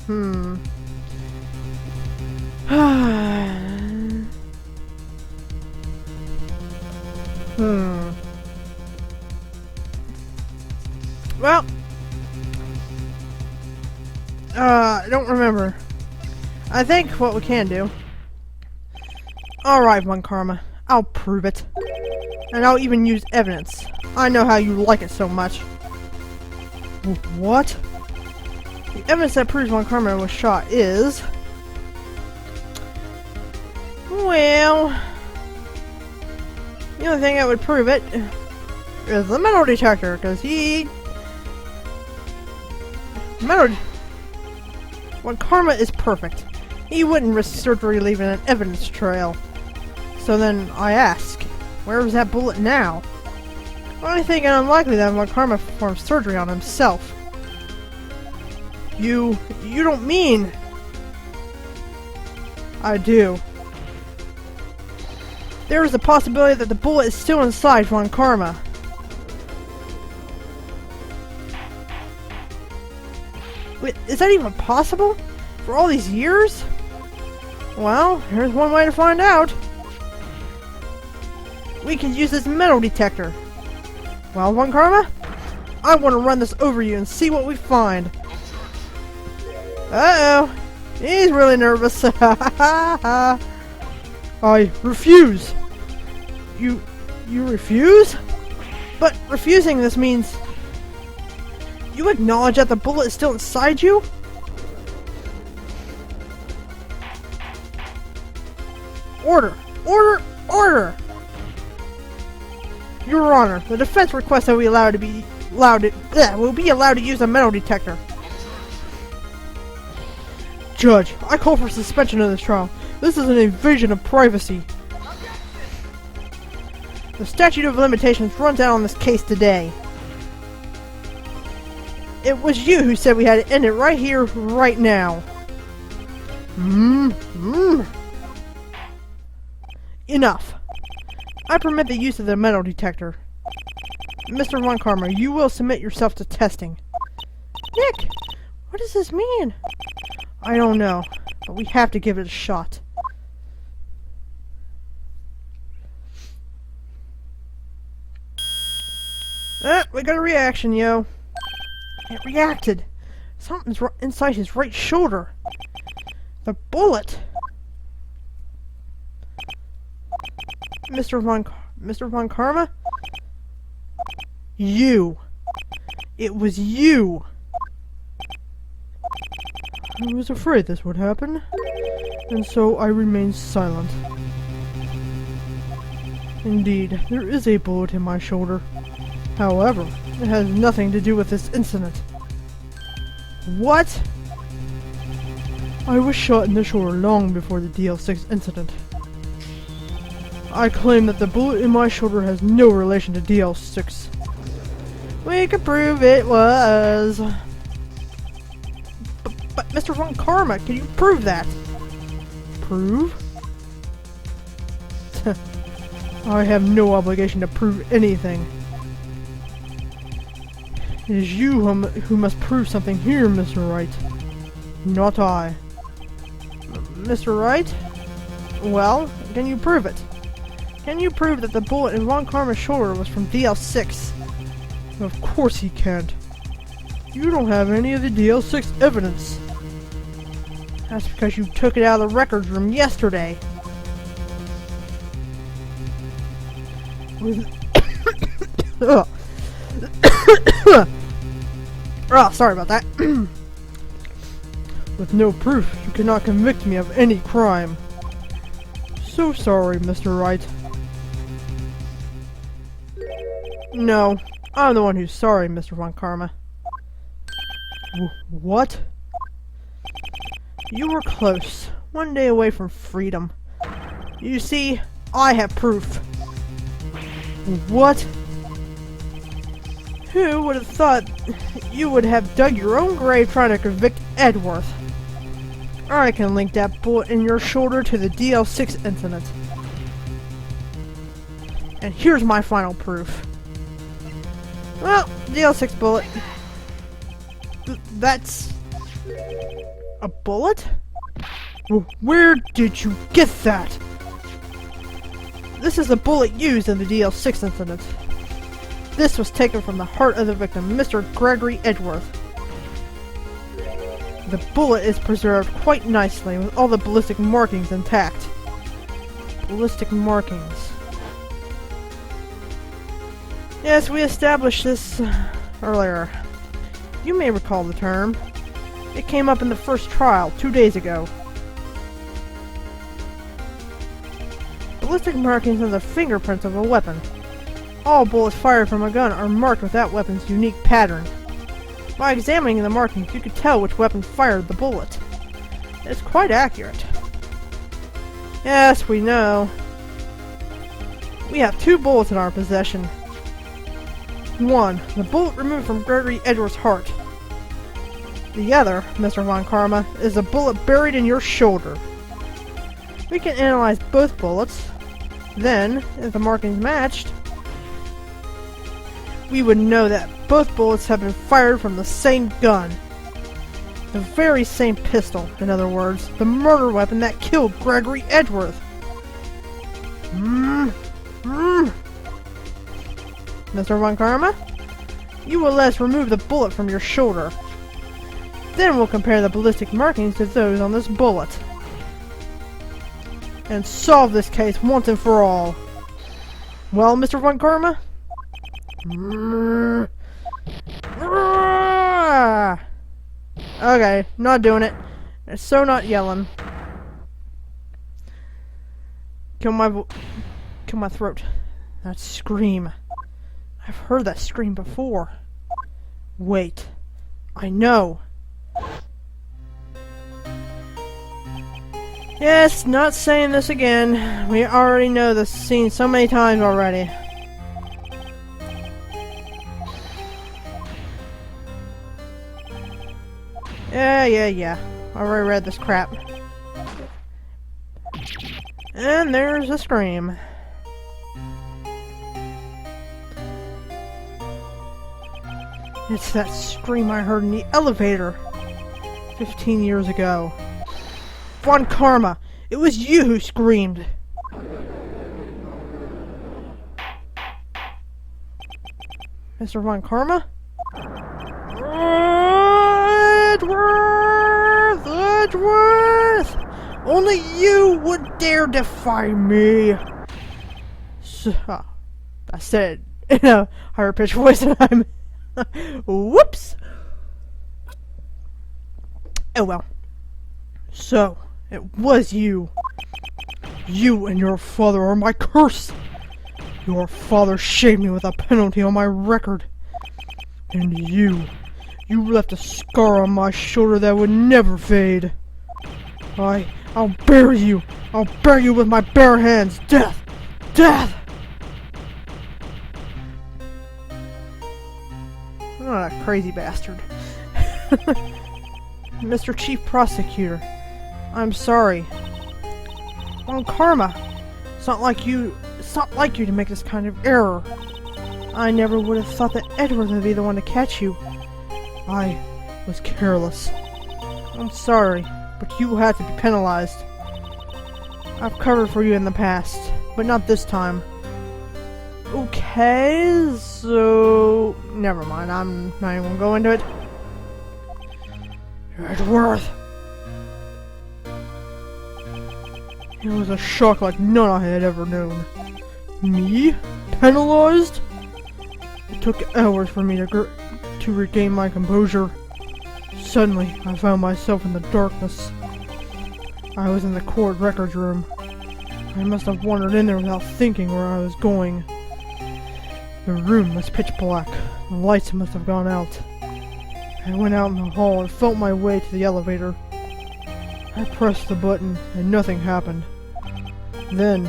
Well, I don't remember. I think what we can do. Alright, Von Karma. I'll prove it. And I'll even use evidence. I know how you like it so much. What? The evidence that proves Von Karma was shot is... Well... The only thing that would prove it is the metal detector, because Von Karma is perfect. He wouldn't risk surgery leaving an evidence trail. So then I ask, where is that bullet now? I think it unlikely that Von Karma performed surgery on himself. You don't mean... I do. There is a possibility that the bullet is still inside Von Karma. Wait, is that even possible? For all these years? Well, here's one way to find out. We can use this metal detector. Well, Von Karma, I want to run this over you and see what we find. Uh-oh. He's really nervous. I refuse. You refuse? But refusing this means... You acknowledge that the bullet is still inside you? Order! Order! Order! Your Honor, the defense requests that we will be allowed to use a metal detector. Judge, I call for suspension of this trial. This is an invasion of privacy. The statute of limitations runs out on this case today. It was you who said we had to end it right here, right now. Enough. I permit the use of the metal detector. Mr. Von Karma, you will submit yourself to testing. Nick, what does this mean? I don't know, but we have to give it a shot. We got a reaction, yo. It reacted. Something's inside his right shoulder. The bullet. Mr. Von Karma? You. It was you. I was afraid this would happen, and so I remained silent. Indeed, there is a bullet in my shoulder. However, it has nothing to do with this incident. What? I was shot in the shoulder long before the DL6 incident. I claim that the bullet in my shoulder has no relation to DL6. We can prove it was. But Mr. Von Karma, can you prove that? Prove? I have no obligation to prove anything. It is you who must prove something here, Mr. Wright. Not I. Mr. Wright? Well, can you prove it? Can you prove that the bullet in Von Karma's shoulder was from DL6? Of course he can't. You don't have any of the DL6 evidence. That's because you took it out of the records room yesterday. Oh, sorry about that. With no proof, you cannot convict me of any crime. So sorry, Mr. Wright. No, I'm the one who's sorry, Mr. Von Karma. What? You were close. One day away from freedom. You see, I have proof. What? Who would have thought you would have dug your own grave trying to convict Edworth? I can link that bullet in your shoulder to the DL6 incident. And here's my final proof. Well, DL6 bullet. That's... A bullet? Where did you get that? This is the bullet used in the DL6 incident. This was taken from the heart of the victim, Mr. Gregory Edgeworth. The bullet is preserved quite nicely, with all the ballistic markings intact. Ballistic markings. Yes, we established this earlier. You may recall the term. It came up in the first trial 2 days ago. Ballistic markings are the fingerprints of a weapon. All bullets fired from a gun are marked with that weapon's unique pattern. By examining the markings, you could tell which weapon fired the bullet. It's quite accurate. Yes, we know. We have 2 bullets in our possession. 1, the bullet removed from Gregory Edgeworth's heart. The other, Mr. Von Karma, is a bullet buried in your shoulder. We can analyze both bullets. Then, if the markings matched, we would know that both bullets have been fired from the same gun. The very same pistol, in other words, the murder weapon that killed Gregory Edgeworth. Mr. Von Karma, you will let us remove the bullet from your shoulder. Then we'll compare the ballistic markings to those on this bullet. And solve this case once and for all. Well, Mr. Von Karma? Okay, not doing it. It's so not yelling. Kill my throat. That scream. I've heard that scream before. Wait. I know. Yes, not saying this again. We already know this scene so many times already. Yeah. I already read this crap. And there's a scream. It's that scream I heard in the elevator 15 years ago. Von Karma, it was you who screamed. Mr. Von Karma? Edgeworth! Only you would dare defy me! I said in a higher pitched voice than I'm... Whoops! Oh well. So, it was you. You and your father are my curse! Your father shaved me with a penalty on my record. And you left a scar on my shoulder that would never fade. I'll bury you! I'll bury you with my bare hands! Death! Death! Oh, that crazy bastard. Mr. Chief Prosecutor, I'm sorry. Von Karma, it's not like you to make this kind of error. I never would have thought that Edward would be the one to catch you. I was careless. I'm sorry, but you will have to be penalized. I've covered for you in the past, but not this time. Okay, so... never mind, I'm not even gonna go into it. Edgeworth! It was a shock like none I had ever known. Me? Penalized? It took hours for me to regain my composure. Suddenly, I found myself in the darkness. I was in the court records room. I must have wandered in there without thinking where I was going. The room was pitch black. The lights must have gone out. I went out in the hall and felt my way to the elevator. I pressed the button and nothing happened. Then,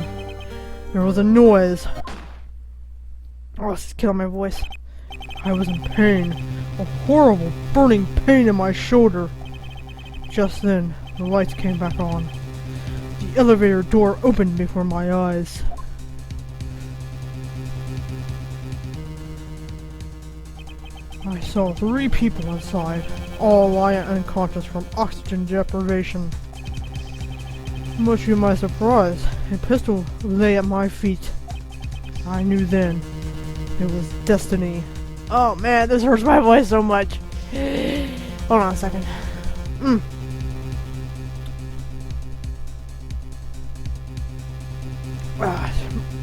there was a noise. Oh, this is killing my voice. I was in pain. A horrible, burning pain in my shoulder. Just then, the lights came back on. The elevator door opened before my eyes. I I saw 3 people inside, all lying unconscious from oxygen deprivation. Much to my surprise, a pistol lay at my feet. I knew then it was destiny. Oh man, this hurts my voice so much. Hold on a second.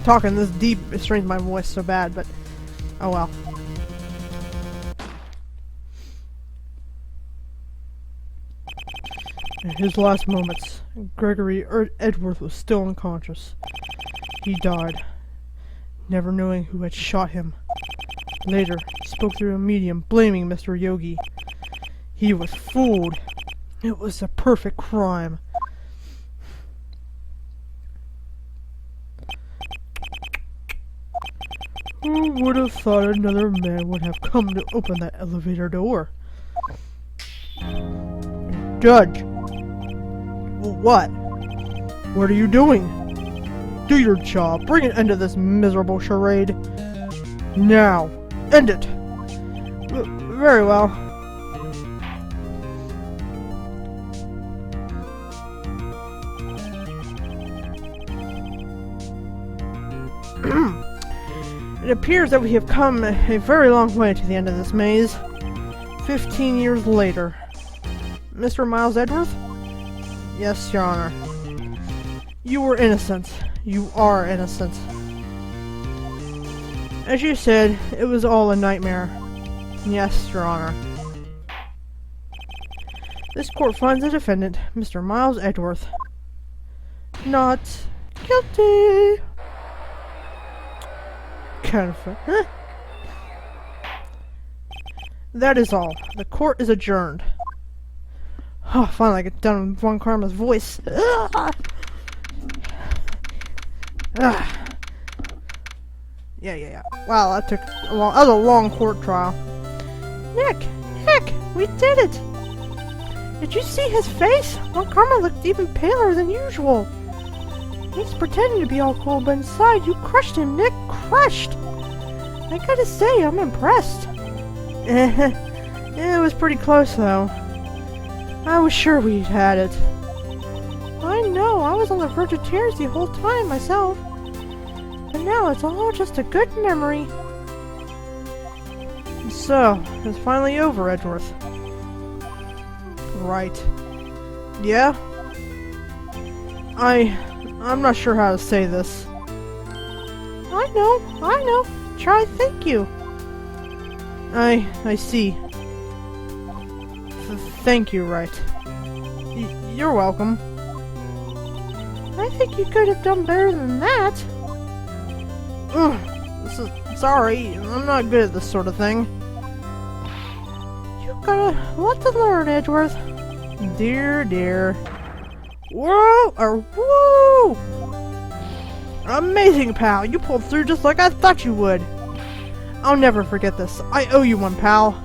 Talking this deep, it strains my voice so bad, but oh well. In his last moments, Gregory Edworth was still unconscious. He died, never knowing who had shot him. Later, he spoke through a medium, blaming Mr. Yogi. He was fooled. It was a perfect crime. Who would have thought another man would have come to open that elevator door? Judge! What? What are you doing? Do your job. Bring an end to this miserable charade. Now. End it. Very well. It appears that we have come a very long way to the end of this maze. 15 years later. Mr. Miles Edworth? Yes, Your Honor. You were innocent. You are innocent. As you said, it was all a nightmare. Yes, Your Honor. This court finds the defendant, Mr. Miles Edworth, not guilty. Kind of fun. Huh? That is all. The court is adjourned. Oh, finally I get done with Von Karma's voice. Yeah. Wow, that took a long, that was a long court trial. Nick, we did it! Did you see his face? Von Karma looked even paler than usual. He's pretending to be all cool, but inside you crushed him, Nick. Crushed! I gotta say, I'm impressed. It was pretty close, though. I was sure we'd had it. I know, I was on the verge of tears the whole time myself. But now it's all just a good memory. So, it's finally over, Edworth. Right. Yeah? I'm not sure how to say this. I know. Try thank you. I see. Thank you, Wright. You're welcome. I think you could have done better than that. Sorry, I'm not good at this sort of thing. You've got a lot to learn, Edworth. Dear. Woo! Amazing, pal. You pulled through just like I thought you would. I'll never forget this. I owe you one, pal.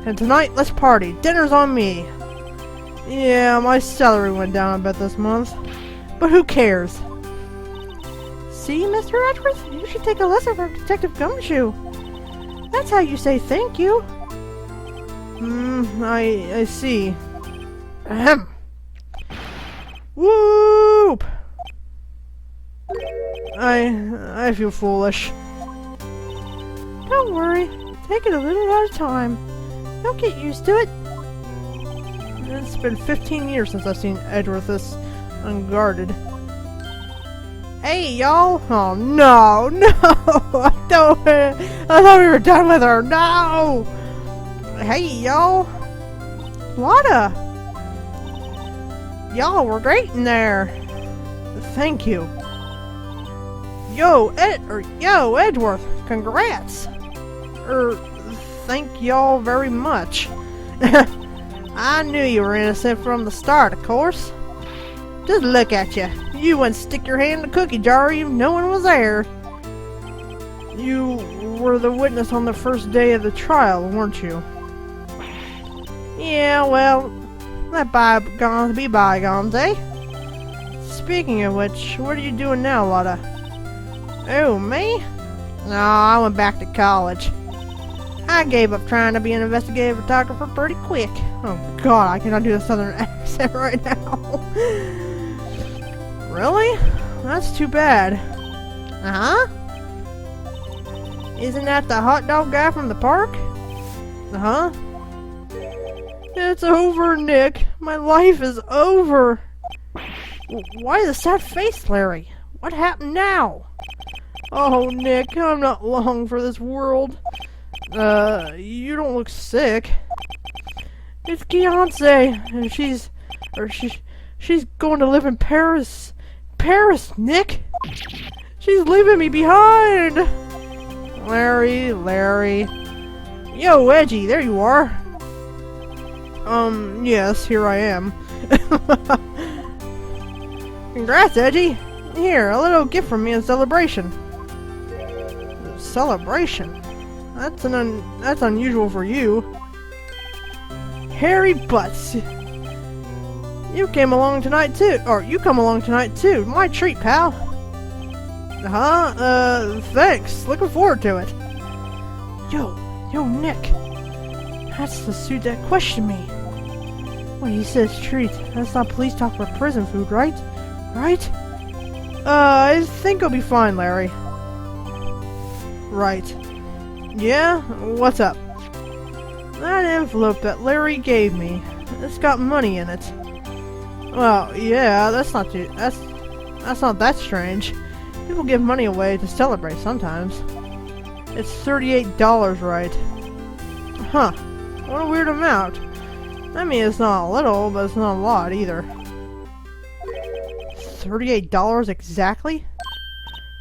And tonight, let's party. Dinner's on me. Yeah, my salary went down a bit this month. But who cares? See, Mr. Edworth? You should take a lesson from Detective Gumshoe. That's how you say thank you. I see. Ahem. Whoop! I feel foolish. Don't worry. Take it a little at a time. You'll get used to it. It's been 15 years since I've seen Edworth this unguarded. Hey, y'all! Oh, no! I thought we were done with her! No! Hey, y'all! Lotta! Y'all were great in there! Thank you. Yo, Edworth! Congrats! Thank y'all very much. I knew you were innocent from the start, of course. Just look at you. You wouldn't stick your hand in the cookie jar even no one was there. You were the witness on the first day of the trial, weren't you? Yeah, well, let bygones be bygones, eh? Speaking of which, what are you doing now, Lotta? Oh, me? No, I went back to college. I gave up trying to be an investigative photographer pretty quick. Oh god, I cannot do a southern accent right now. Really? That's too bad. Uh-huh? Isn't that the hot dog guy from the park? Uh-huh? It's over, Nick. My life is over. Why the sad face, Larry? What happened now? Oh, Nick, I'm not long for this world. You don't look sick. It's Beyonce, and she's going to live in Paris. Paris, Nick! She's leaving me behind! Larry. Yo, Edgy, there you are. Yes, here I am. Congrats, Edgy. Here, a little gift from me in celebration. Celebration? That's unusual for you. Hairy butts. You come along tonight too. My treat, pal. Thanks. Looking forward to it. Yo, Nick. That's the suit that questioned me. When he says treat, that's not police talk for prison food, right? Right? I think I'll be fine, Larry. Right. Yeah? What's up? That envelope that Larry gave me. It's got money in it. Well, yeah, that's not that strange. People give money away to celebrate sometimes. It's $38, right? Huh. What a weird amount. I mean, it's not a little, but it's not a lot either. $38 exactly?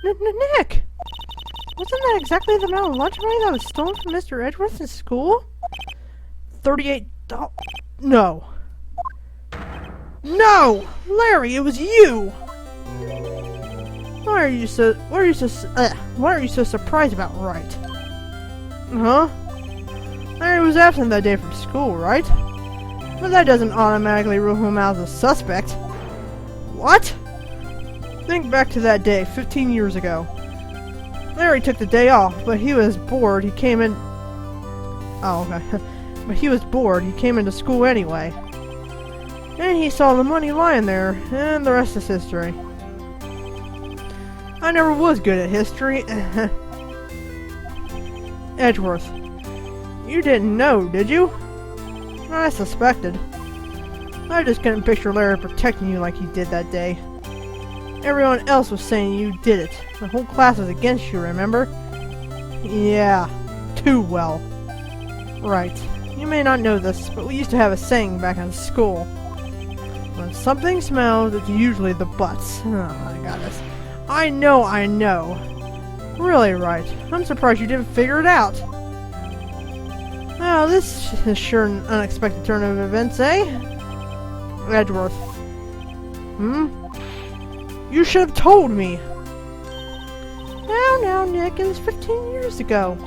Nick! Wasn't that exactly the amount of lunch money that was stolen from Mr. Edgeworth in school? $38? No. No! Larry, it was you! Why are you so surprised about Wright? Huh? Larry was absent that day from school, right? But that doesn't automatically rule him out as a suspect. What? Think back to that day, 15 years ago. Larry took the day off, but he was bored. He came in... Oh, okay. But he was bored. He came into school anyway. And he saw the money lying there, and the rest is history. I never was good at history. Edgeworth. You didn't know, did you? I suspected. I just couldn't picture Larry protecting you like he did that day. Everyone else was saying you did it. The whole class was against you, remember? Yeah, too well. Right. You may not know this, but we used to have a saying back in school. When something smells, it's usually the butts. Oh my goodness. I know. Really, Wright. I'm surprised you didn't figure it out. Oh, this is sure an unexpected turn of events, eh? Edgeworth. You should have told me. Now, Nick, it was 15 years ago.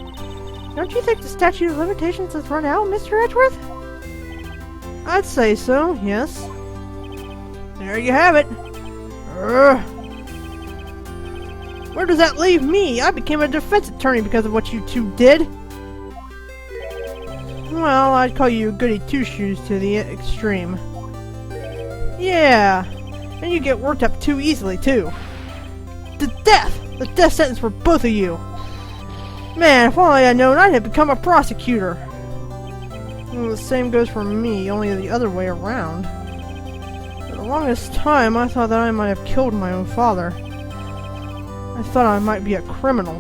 Don't you think the statute of limitations has run out, Mr. Edgeworth? I'd say so, yes. There you have it. Where does that leave me? I became a defense attorney because of what you two did. Well, I'd call you goody two-shoes to the extreme. Yeah, and you get worked up too easily, too. The death sentence for both of you. Man, if only I'd known, I'd have become a prosecutor. Well, the same goes for me, only the other way around. For the longest time, I thought that I might have killed my own father. I thought I might be a criminal.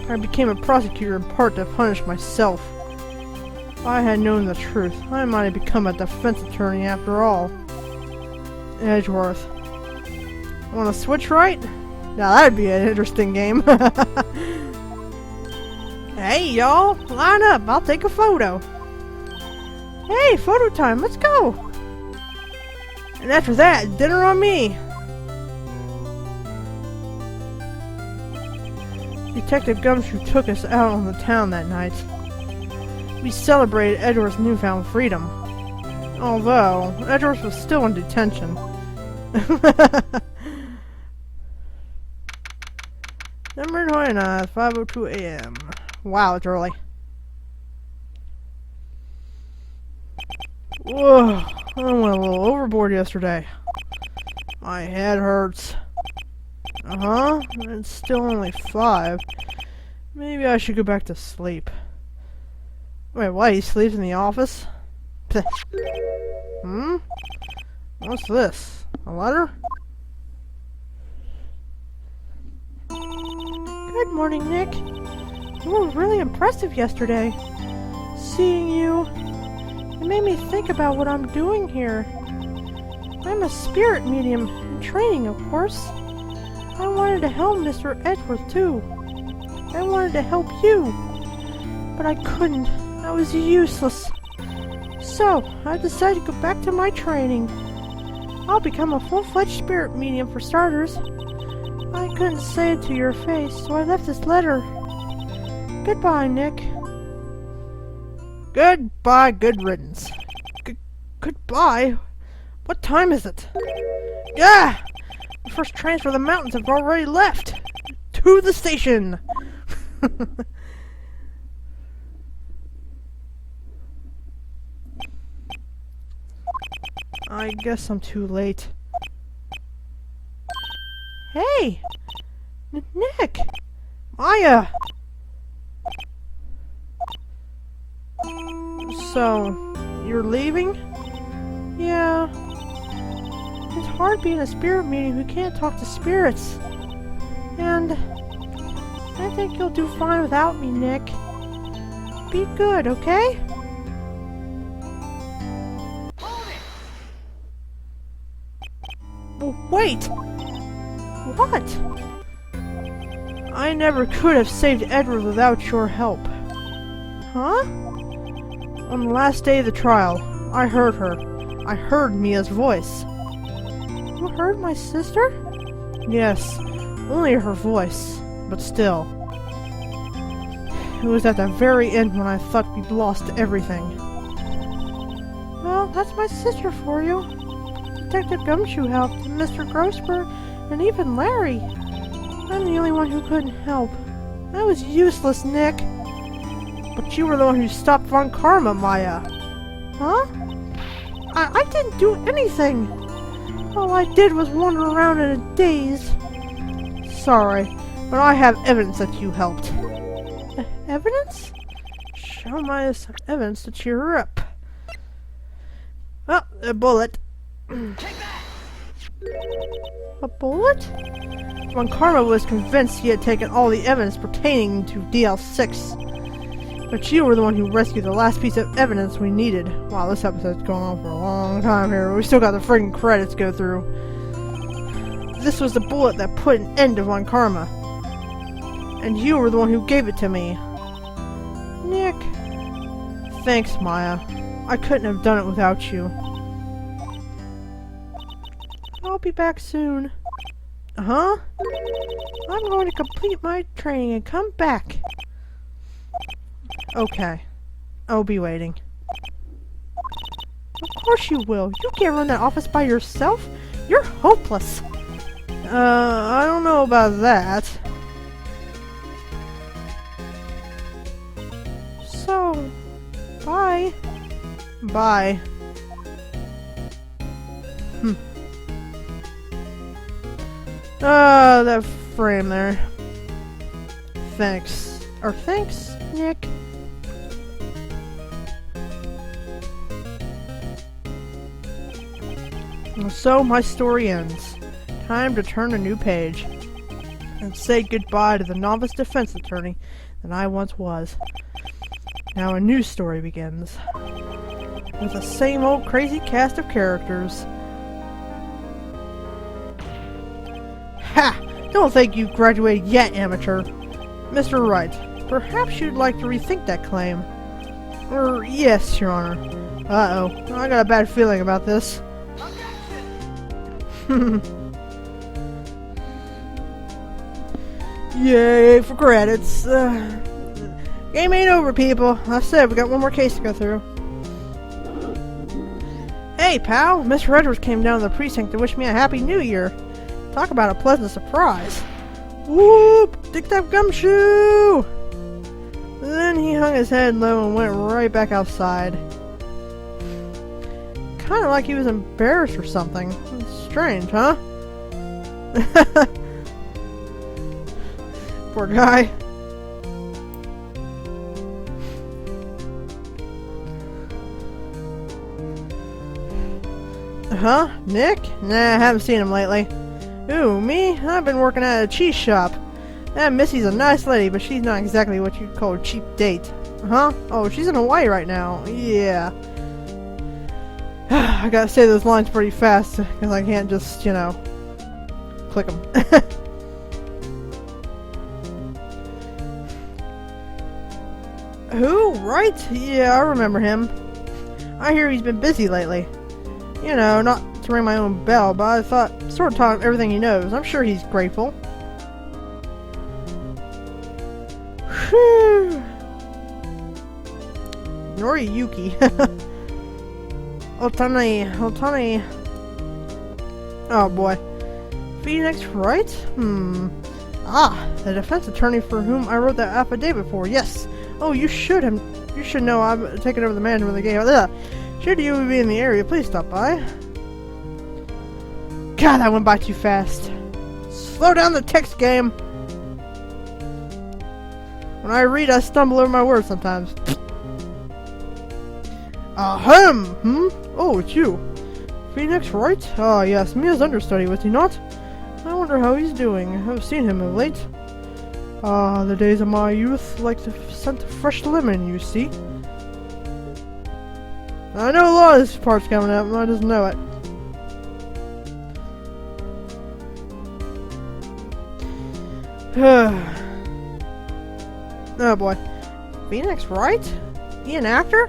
I became a prosecutor in part to punish myself. If I had known the truth, I might have become a defense attorney after all. Edgeworth. Want to switch, right? Now that'd be an interesting game. Hey, y'all! Line up! I'll take a photo! Hey, photo time! Let's go! And after that, dinner on me! Detective Gumshoe took us out on the town that night. We celebrated Edgeworth's newfound freedom. Although, Edgeworth was still in detention. Number 29, 5:02 a.m. Wow, it's early. Whoa, I went a little overboard yesterday. My head hurts. Uh-huh, it's still only 5. Maybe I should go back to sleep. Wait, what? He sleeps in the office? Hmm? What's this? A letter? Good morning, Nick. You were really impressive yesterday. Seeing you, it made me think about what I'm doing here. I'm a spirit medium in training, of course. I wanted to help Mr. Edgeworth, too. I wanted to help you, but I couldn't. I was useless. So, I decided to go back to my training. I'll become a full-fledged spirit medium for starters. I couldn't say it to your face, so I left this letter. Goodbye, Nick. Goodbye, good riddance. Goodbye? What time is it? Yeah! The first trains for the mountains have already left. To the station! I guess I'm too late. Hey! Nick! Maya! So, you're leaving? Yeah. It's hard being a spirit medium who can't talk to spirits. And I think you'll do fine without me, Nick. Be good, okay? Wait! What? I never could have saved Edward without your help. Huh? On the last day of the trial, I heard her. I heard Mia's voice. You heard my sister? Yes, only her voice, but still. It was at the very end when I thought we'd lost everything. Well, that's my sister for you. Detective Gumshoe helped, and Mr. Grosper, and even Larry. I'm the only one who couldn't help. I was useless, Nick. But you were the one who stopped Von Karma, Maya. Huh? I didn't do anything. All I did was wander around in a daze. Sorry, but I have evidence that you helped. Evidence? Show Maya some evidence to cheer her up. Oh, a bullet. A bullet? Von Karma was convinced he had taken all the evidence pertaining to DL6. But you were the one who rescued the last piece of evidence we needed. Wow, this episode's going on for a long time here. We still got the friggin' credits to go through. This was the bullet that put an end to Von Karma. And you were the one who gave it to me. Nick. Thanks, Maya. I couldn't have done it without you. I'll be back soon. Uh-huh? I'm going to complete my training and come back. Okay. I'll be waiting. Of course you will. You can't run that office by yourself. You're hopeless. I don't know about that. So, bye. Bye. That frame there. Thanks. Or thanks, Nick. So my story ends. Time to turn a new page. And say goodbye to the novice defense attorney that I once was. Now a new story begins. With the same old crazy cast of characters. Ha! Don't think you've graduated yet, amateur. Mr. Wright, perhaps you'd like to rethink that claim. Yes, Your Honor. Uh-oh. I got a bad feeling about this. Yay for credits. Game ain't over, people. I said we got one more case to go through. Hey, pal. Mr. Edwards came down to the precinct to wish me a happy new year. Talk about a pleasant surprise. Whoop! Detective Gumshoe! Then he hung his head low and went right back outside. kind of like he was embarrassed or something. It's strange, huh? Poor guy. Huh? Nick? Nah, I haven't seen him lately. Ooh, me? I've been working at a cheese shop. That Missy's a nice lady, but she's not exactly what you'd call a cheap date. Huh? Oh, she's in Hawaii right now. Yeah. I gotta say those lines pretty fast, because I can't just, you know, click them. Who? Wright? Yeah, I remember him. I hear he's been busy lately. You know, not to ring my own bell, but I thought, sort of taught him everything he knows. I'm sure he's grateful. Whew. Noriyuki. Otani. Oh boy. Phoenix Wright? Ah, the defense attorney for whom I wrote that affidavit for. Yes. Oh, you should know I've taken over the management of the game. Ugh. Should you be in the area, please stop by. God, that went by too fast. Slow down the text game. When I read, I stumble over my words sometimes. Ahem! Oh, it's you. Phoenix Wright? Ah, yes, Mia's understudy, was he not? I wonder how he's doing. I haven't seen him of late. Ah, the days of my youth, like the scent of fresh lemon, you see. I know a lot of this part's coming up, and I just know it. Oh boy. Phoenix Wright? He an actor?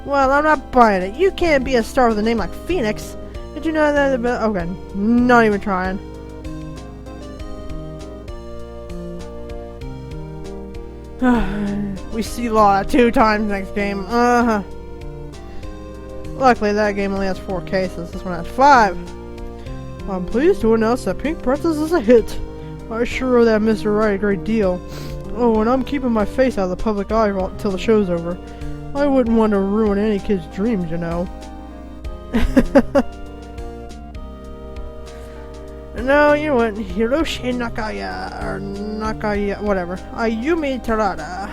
Well, I'm not buying it. You can't be a star with a name like Phoenix. Did you know that? Okay, not even trying. We see Law 2 times next game. Luckily, that game only has 4 cases. This one has 5. I'm pleased to announce that Pink Princess is a hit. I sure owe that Mr. Wright a great deal. Oh, and I'm keeping my face out of the public eye until the show's over. I wouldn't want to ruin any kid's dreams, you know. No, you know what? Hiroshi Nakaya, or Nakaya, whatever. Ayumi Terada.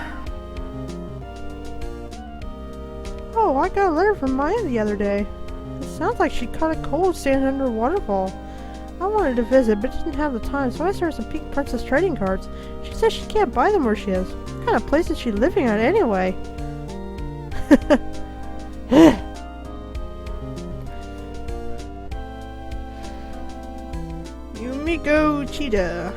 Oh, I got a letter from Maya the other day. It sounds like she caught a cold standing under a waterfall. I wanted to visit, but didn't have the time, so I sent her some Pink Princess trading cards. She says she can't buy them where she is. What kind of place is she living at anyway? Yumiko Chida.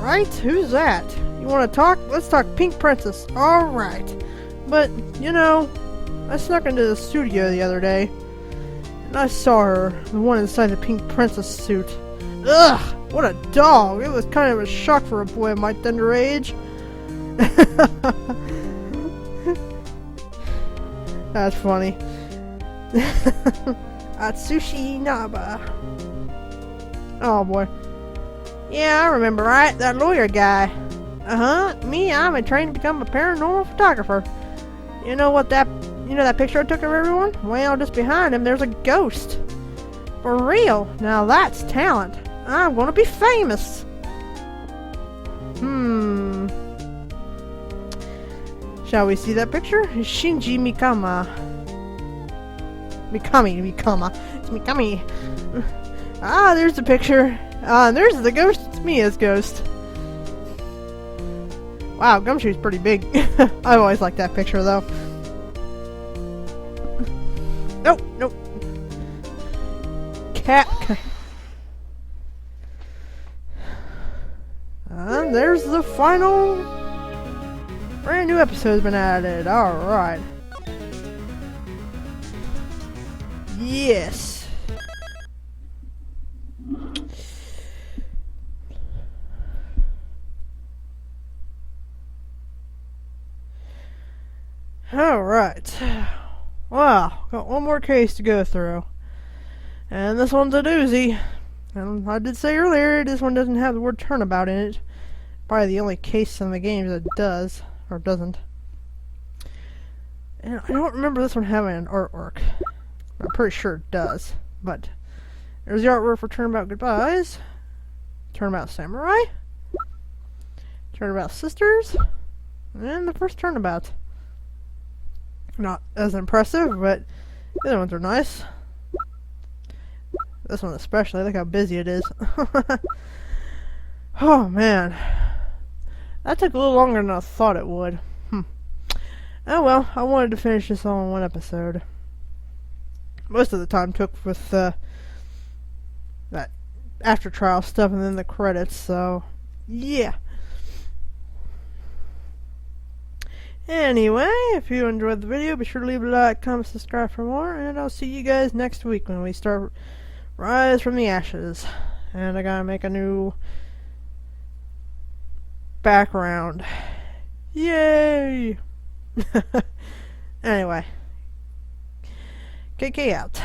Right? Who's that? You want to talk? Let's talk Pink Princess. Alright. But, you know, I snuck into the studio the other day, and I saw her, the one inside the Pink Princess suit. Ugh! What a dog! It was kind of a shock for a boy of my tender age. That's funny. Atsushi Naba. Oh boy. Yeah, I remember, right? That lawyer guy. Me, I'm in training to become a paranormal photographer. You know that picture I took of everyone? Well, just behind him, there's a ghost. For real. Now that's talent. I'm gonna be famous. Shall we see that picture? Shinji Mikama. Mikama. It's Mikami. Ah, there's the picture. And there's the ghost. It's Mia's ghost. Wow, Gumshoe's pretty big. I've always liked that picture, though. Nope. Cat. And there's the final brand new episode's been added. Alright. Yes. Alright. Wow, got one more case to go through. And this one's a doozy. And I did say earlier, this one doesn't have the word turnabout in it. Probably the only case in the game that does, or doesn't. And I don't remember this one having an artwork. I'm pretty sure it does. But there's the artwork for Turnabout Goodbyes, Turnabout Samurai, Turnabout Sisters, and the first Turnabout. Not as impressive, but the other ones are nice. This one especially, look how busy it is. Oh man. That took a little longer than I thought it would. Oh well, I wanted to finish this all in one episode. Most of the time took with that after trial stuff and then the credits, so yeah. Anyway, if you enjoyed the video, be sure to leave a like, comment, subscribe for more, and I'll see you guys next week when we start Rise from the Ashes. And I gotta make a new background. Yay! Anyway, KK out.